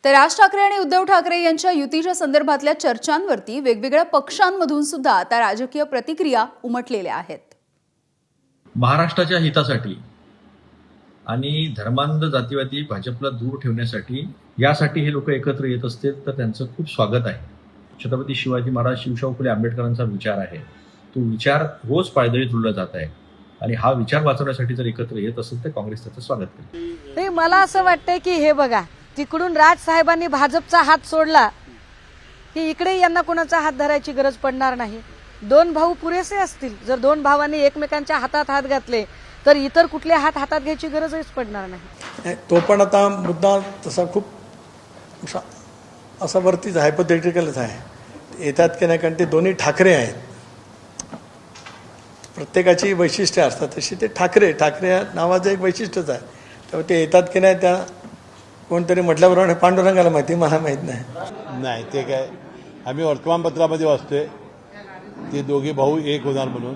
तर राज ठाकरे आणि उद्धव ठाकरे यांच्या युतीच्या संदर्भातल्या चर्चांवरती वेगवेगळ्या पक्षांमधून सुद्धा आता राजकीय प्रतिक्रिया उमटलेल्या आहेत। महाराष्ट्राच्या हितासाठी आणि धर्मांध जातीवादी भाजपला दूर ठेवण्यासाठी यासाठी हे लोक एकत्र येत असतील तर त्यांचं खूप स्वागत आहे। छत्रपती शिवाजी महाराज शिवशाहू फुले आंबेडकरांचा विचार आहे, तो विचार रोज पायदळी तुडला जात आहे आणि हा विचार वाचवण्यासाठी जर एकत्र येत असेल तर काँग्रेस त्याचं स्वागत करेल। नाही, मला असं वाटतंय की हे बघा, तिकडून राज साहेबांनी भाजपचा हात सोडला की इकडे यांना कोणाचा हात धरायची गरज पडणार नाही। दोन भाऊ पुरेसे असतील, जर दोन भावांनी एकमेकांच्या हातात हात घातले तर इतर कुठले हात हातात घ्यायची गरजच पडणार नाही। तो पण आता मुद्दा तसा खूप असा वरतीच हायपोथेटिकलच आहे। येतात की नाही, कारण ते दोन्ही ठाकरे आहेत, प्रत्येकाची वैशिष्ट्ये असतात, तशी ते ठाकरे या नावाचं एक वैशिष्ट्यच आहे। त्यामुळे ते येतात की नाही, त्या कोणतरी म्हटल्याबरोबर पांडुरंगाला माहिती, मला माहीत नाही ते काय, आम्ही वर्तमानपत्रामध्ये वाचतोय ते दोघे भाऊ एक होणार म्हणून।